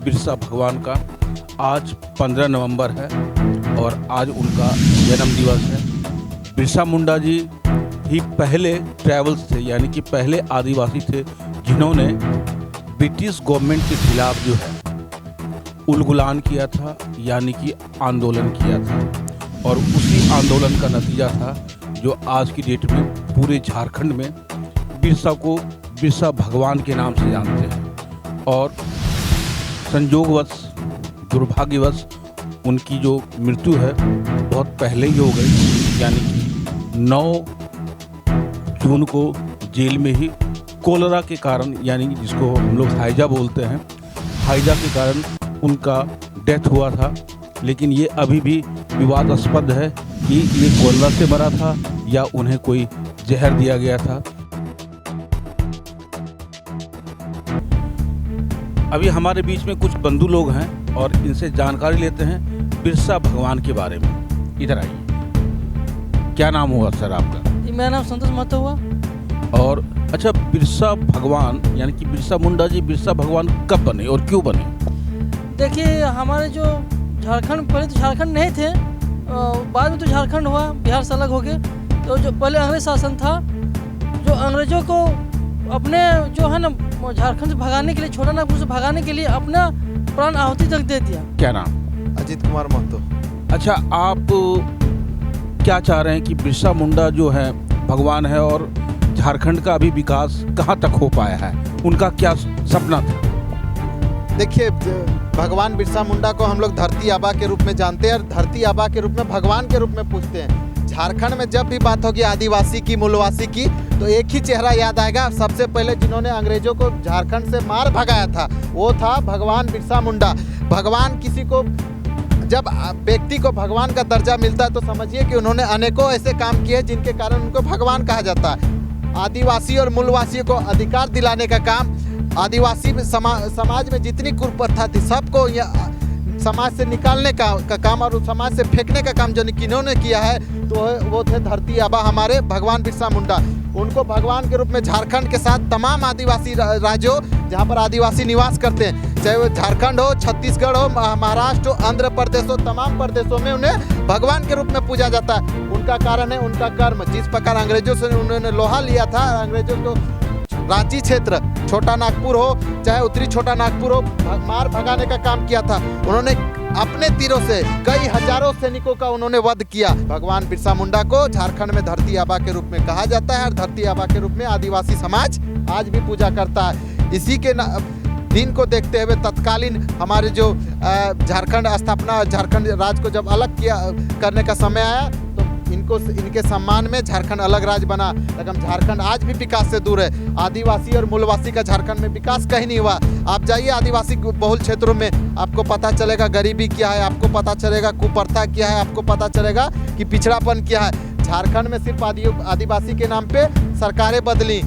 बिरसा भगवान का आज 15 नवंबर है और आज उनका जन्म दिवस है। बिरसा मुंडा जी ही पहले ट्राइबल्स थे, यानी कि पहले आदिवासी थे जिन्होंने ब्रिटिश गवर्नमेंट के खिलाफ जो है उलगुलान किया था, यानी कि आंदोलन किया था। और उसी आंदोलन का नतीजा था जो आज की डेट में पूरे झारखंड में बिरसा को बिरसा भगवान के नाम से जानते हैं। और संयोगवश, दुर्भाग्यवश उनकी जो मृत्यु है बहुत पहले ही हो गई, यानी कि 9 जून को जेल में ही कोलरा के कारण, यानी जिसको हम लोग हाइजा बोलते हैं, हाइजा के कारण उनका डेथ हुआ था। लेकिन ये अभी भी विवादास्पद है कि ये कोलरा से मरा था या उन्हें कोई जहर दिया गया था। अभी हमारे बीच में कुछ बंधु लोग हैं और इनसे जानकारी लेते हैं बिरसा भगवान के बारे में। इधर आइए। क्या नाम हुआ सर आपका? मेरा नाम संतोष महतो हुआ। और अच्छा, बिरसा भगवान यानी कि बिरसा मुंडा जी बिरसा भगवान कब बने और क्यों बने? देखिए, हमारे जो झारखंड, पहले तो झारखंड नहीं थे, बाद में तो झारखंड हुआ, बिहार से अलग हो गए। तो जो पहले अंग्रेज शासन था, जो अंग्रेजों को अपने जो है ना झारखंड से भगाने के लिए, छोटा नागपुर से भगाने के लिए अपना प्राण आहुति तक दे दिया। क्या नाम? अजीत कुमार महतो। अच्छा, आप क्या चाह रहे हैं कि बिरसा मुंडा जो है भगवान है और झारखंड का अभी विकास कहाँ तक हो पाया है? उनका क्या सपना था? देखिए, भगवान बिरसा मुंडा को हम लोग धरती आबा के रूप में जानते हैं और धरती आबा के रूप में भगवान के रूप में पूछते हैं। झारखंड में जब भी बात होगी आदिवासी की, मूलवासी की, तो एक ही चेहरा याद आएगा। सबसे पहले जिन्होंने अंग्रेजों को झारखंड से मार भगाया था वो था भगवान बिरसा मुंडा। भगवान किसी को, जब व्यक्ति को भगवान का दर्जा मिलता है तो समझिए कि उन्होंने अनेकों ऐसे काम किए जिनके कारण उनको भगवान कहा जाता है। आदिवासी और मूलवासियों को अधिकार दिलाने का काम, आदिवासी में समाज में जितनी कुप्रथा थी सबको समाज से निकालने का काम और समाज से फेंकने का काम जो किन्होंने किया है तो वो थे धरती आबा हमारे भगवान बिरसा मुंडा। उनको भगवान के रूप में झारखंड के साथ तमाम आदिवासी राज्यों जहाँ पर आदिवासी निवास करते हैं, चाहे वो झारखंड हो, छत्तीसगढ़ हो, महाराष्ट्र हो, आंध्र प्रदेश हो, तमाम प्रदेशों में उन्हें भगवान के रूप में पूजा जाता है। उनका कारण है उनका कर्म। जिस प्रकार अंग्रेजों से उन्होंने लोहा लिया था, अंग्रेजों को रांची क्षेत्र, छोटा नागपुर हो चाहे उत्तरी छोटा नागपुर हो, मार भगाने का काम किया था। उन्होंने अपने तीरों से कई हजारों सैनिकों का उन्होंने वध किया। भगवान बिरसा मुंडा को झारखंड में धरती आबा के रूप में कहा जाता है और धरती आबा के रूप में आदिवासी समाज आज भी पूजा करता है। इसी के दिन को देखते हुए तत्कालीन हमारे जो झारखंड स्थापना, झारखंड राज्य को जब अलग किया करने का समय आया तो इनके सम्मान में झारखंड अलग राज्य बना। लेकिन झारखंड आज भी विकास से दूर है। आदिवासी और मूलवासी का झारखंड में विकास कहीं नहीं हुआ। आप जाइए आदिवासी बहुल क्षेत्रों में, आपको पता चलेगा गरीबी क्या है, आपको पता चलेगा कुप्रथा क्या है, आपको पता चलेगा कि पिछड़ापन क्या है। झारखंड में सिर्फ आदिवासी के नाम पे सरकारें बदली,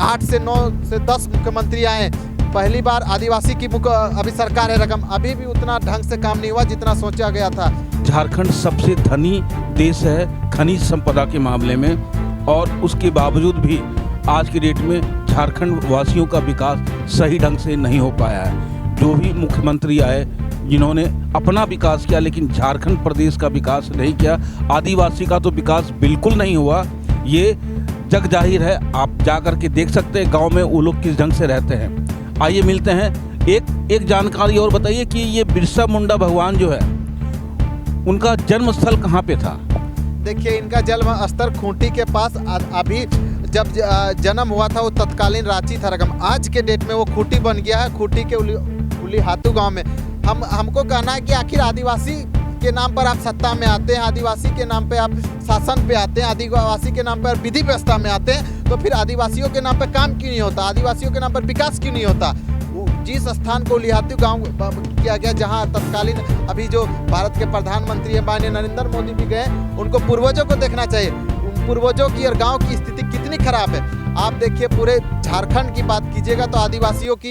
8 से 9 से 10 मुख्यमंत्री आए। पहली बार आदिवासी की अभी सरकार है, रकम अभी भी उतना ढंग से काम नहीं हुआ जितना सोचा गया था। झारखंड सबसे धनी देश है खनिज संपदा के मामले में, और उसके बावजूद भी आज की डेट में झारखंड वासियों का विकास सही ढंग से नहीं हो पाया है। जो भी मुख्यमंत्री आए जिन्होंने अपना विकास किया, लेकिन झारखंड प्रदेश का विकास नहीं किया। आदिवासी का तो विकास बिल्कुल नहीं हुआ, ये जग जाहिर है। आप जा कर के देख सकते हैं गांव में वो लोग किस ढंग से रहते हैं। आइए मिलते हैं। एक जानकारी और बताइए कि ये बिरसा मुंडा भगवान जो है उनका जन्म स्थल कहाँ पे था? देखिए, इनका जन्म स्थल खूंटी के पास, अभी जब जन्म हुआ था वो तत्कालीन रांची था, रकम आज के डेट में वो खूंटी बन गया है। खूंटी के उलीहातू गांव में हमको कहना है कि आखिर आदिवासी के नाम पर आप सत्ता में आते हैं, आदिवासी के नाम पे आप शासन पे आते हैं, आदिवासी के नाम पर विधि व्यवस्था में आते हैं, तो फिर आदिवासियों के नाम पर काम क्यों नहीं होता, आदिवासियों के नाम पर विकास क्यों नहीं होता? जिस स्थान को उलीहातू गांव किया गया, जहां तत्कालीन अभी जो भारत के प्रधानमंत्री हैं माननीय नरेंद्र मोदी भी गए, उनको पूर्वजों को देखना चाहिए। उन पूर्वजों की और गांव की स्थिति कितनी खराब है। आप देखिए, पूरे झारखंड की बात कीजिएगा तो आदिवासियों की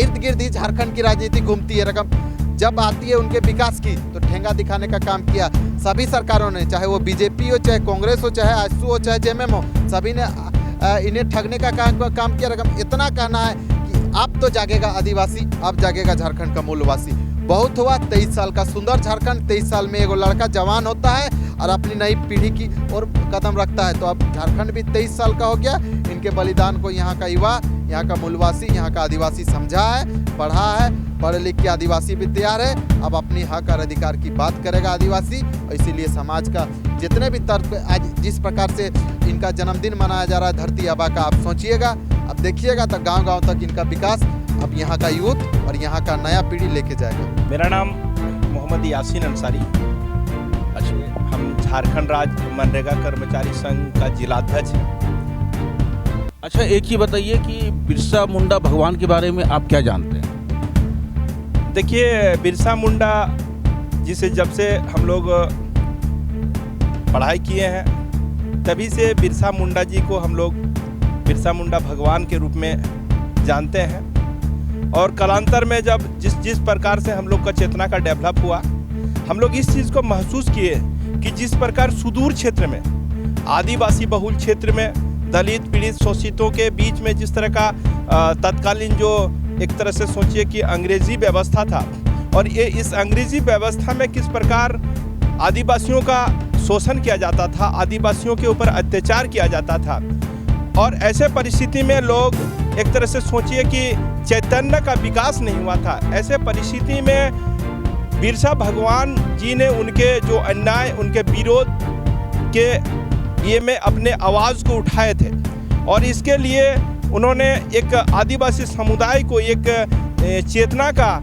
इर्द गिर्द ही झारखंड की राजनीति घूमती है। रकम जब आती है उनके विकास की तो ठेंगा दिखाने का काम किया सभी सरकारों ने, चाहे वो बीजेपी हो, चाहे कांग्रेस हो, चाहे आजसू हो, चाहे जेएमएम हो, सभी ने इन्हें ठगने का काम किया। रकम इतना कहना है कि अब तो जागेगा आदिवासी, अब जागेगा झारखंड का मूलवासी। बहुत हुआ, 23 साल का सुंदर झारखंड, 23 साल में एगो लड़का जवान होता है और अपनी नई पीढ़ी की ओर कदम रखता है। तो अब झारखंड भी 23 साल का हो गया। इनके बलिदान को यहाँ का युवा, यहाँ का मूलवासी, यहाँ का आदिवासी समझा है, पढ़ा है, पढ़ लिख के आदिवासी भी तैयार है। अब अपनी हक और अधिकार की बात करेगा आदिवासी। और इसीलिए समाज का जितने भी तर्क, आज जिस प्रकार से इनका जन्मदिन मनाया जा रहा है धरती आबा का, आप सोचिएगा, अब देखिएगा तो गांव-गांव तक इनका विकास अब यहाँ का यूथ और यहाँ का नया पीढ़ी लेके जाएगा। मेरा नाम मोहम्मद यासीन अंसारी। अच्छा, हम झारखंड राज्य मनरेगा कर्मचारी संघ का जिलाध्यक्ष हैं। अच्छा, एक ही बताइए कि बिरसा मुंडा भगवान के बारे में आप क्या जानते हैं? देखिए, बिरसा मुंडा जिसे जब से हम लोग पढ़ाई किए हैं तभी से बिरसा मुंडा जी को हम लोग बिरसा मुंडा भगवान के रूप में जानते हैं। और कालांतर में जब जिस प्रकार से हम लोग का चेतना का डेवलप हुआ, हम लोग इस चीज़ को महसूस किए कि जिस प्रकार सुदूर क्षेत्र में, आदिवासी बहुल क्षेत्र में, दलित पीड़ित शोषितों के बीच में जिस तरह का तत्कालीन जो एक तरह से सोचिए कि अंग्रेजी व्यवस्था था, और ये इस अंग्रेजी व्यवस्था में किस प्रकार आदिवासियों का शोषण किया जाता था, आदिवासियों के ऊपर अत्याचार किया जाता था। और ऐसे परिस्थिति में लोग एक तरह से सोचिए कि चैतन्य का विकास नहीं हुआ था। ऐसे परिस्थिति में बिरसा भगवान जी ने उनके जो अन्याय, उनके विरोध के ये में अपने आवाज़ को उठाए थे। और इसके लिए उन्होंने एक आदिवासी समुदाय को एक चेतना का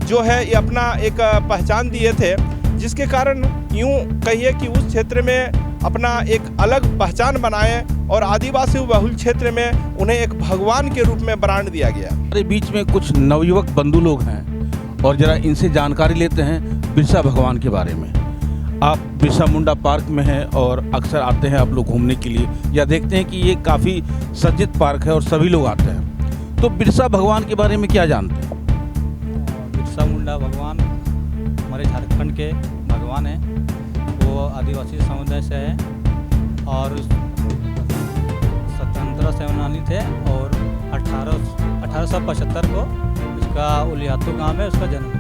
जो है ये अपना एक पहचान दिए थे, जिसके कारण यूँ कहिए कि उस क्षेत्र में अपना एक अलग पहचान बनाए और आदिवासी बहुल क्षेत्र में उन्हें एक भगवान के रूप में ब्रांड दिया गया। हमारे बीच में कुछ नवयुवक बंधु लोग हैं और जरा इनसे जानकारी लेते हैं बिरसा भगवान के बारे में। आप बिरसा मुंडा पार्क में हैं और अक्सर आते हैं आप लोग घूमने के लिए, या देखते हैं कि ये काफ़ी सज्जित पार्क है और सभी लोग आते हैं। तो बिरसा भगवान के बारे में क्या जानते हैं? बिरसा मुंडा भगवान हमारे झारखंड के भगवान हैं। वो आदिवासी समुदाय से है और स्वतंत्रता सेनानी थे। और 1875 को उसका उलियातू गांव में उसका जन्म हुआ।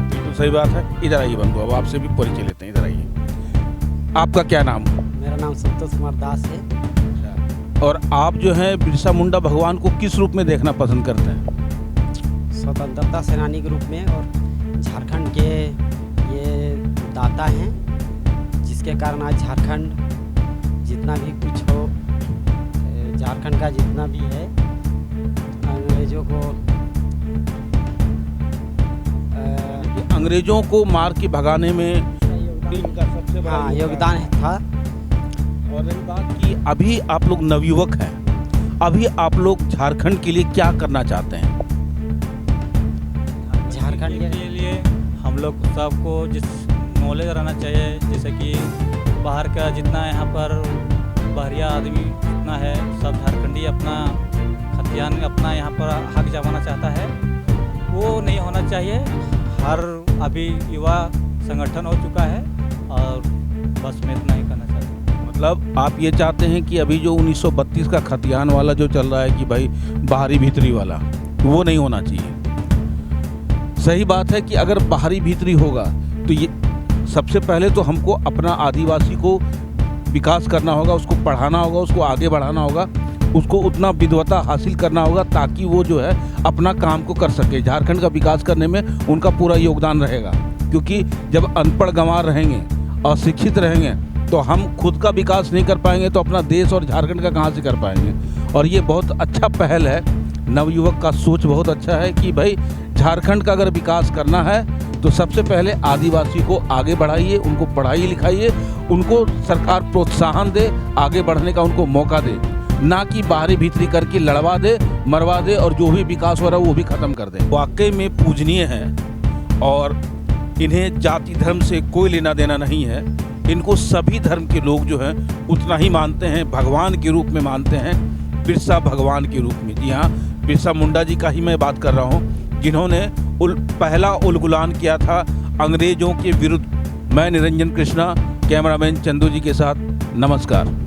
बिल्कुल सही बात है। इधर आइए बंधु, अब आपसे भी परिचय लेते हैं। इधर आइए, आपका क्या नाम? मेरा नाम संतोष कुमार दास है। और आप जो हैं बिरसा मुंडा भगवान को किस रूप में देखना पसंद करते हैं? स्वतंत्रता सेनानी के रूप में, और झारखंड के ये दाता हैं, जिसके कारण आज झारखंड जितना भी कुछ हो, झारखंड का जितना भी है, अंग्रेजों को मार के भगाने में इनका सबसे बड़ा योगदान था। और रही बात कि अभी आप लोग नवयुवक हैं, अभी आप लोग झारखंड के लिए क्या करना चाहते हैं? झारखंड के लिए हम लोग सबको जिस नॉलेज रहना चाहिए, जैसे कि बाहर का जितना यहाँ पर बहरिया आदमी जितना है, सब झारखंडी अपना खतियान अपना यहाँ पर हक जमाना चाहता है, वो नहीं होना चाहिए। हर अभी युवा संगठन हो चुका है और बस में इतना ही करना चाहते हैं। मतलब आप ये चाहते हैं कि अभी जो 1932 का खतियान वाला जो चल रहा है कि भाई बाहरी भीतरी वाला, वो नहीं होना चाहिए। सही बात है कि अगर बाहरी भीतरी होगा तो ये सबसे पहले तो हमको अपना आदिवासी को विकास करना होगा, उसको पढ़ाना होगा, उसको आगे बढ़ाना होगा, उसको उतना विद्वता हासिल करना होगा ताकि वो जो है अपना काम को कर सके। झारखंड का विकास करने में उनका पूरा योगदान रहेगा, क्योंकि जब अनपढ़ गंवार रहेंगे, अशिक्षित रहेंगे, तो हम खुद का विकास नहीं कर पाएंगे तो अपना देश और झारखंड का कहाँ से कर पाएंगे। और ये बहुत अच्छा पहल है, नवयुवक का सोच बहुत अच्छा है कि भाई झारखंड का अगर विकास करना है तो सबसे पहले आदिवासी को आगे बढ़ाइए, उनको पढ़ाइए लिखाइए, उनको सरकार प्रोत्साहन दे, आगे बढ़ने का उनको मौका दे, ना कि बाहरी भीतरी करके लड़वा दे, मरवा दे और जो भी विकास हो रहा है वो भी ख़त्म कर दे। वाकई में पूजनीय है और इन्हें जाति धर्म से कोई लेना देना नहीं है। इनको सभी धर्म के लोग जो हैं उतना ही मानते हैं, भगवान के रूप में मानते हैं, बिरसा भगवान के रूप में। जी हाँ, बिरसा मुंडा जी का ही मैं बात कर रहा हूँ, जिन्होंने पहला उलगुलान किया था अंग्रेजों के विरुद्ध। मैं निरंजन कृष्णा, कैमरामैन चंदू जी के साथ, नमस्कार।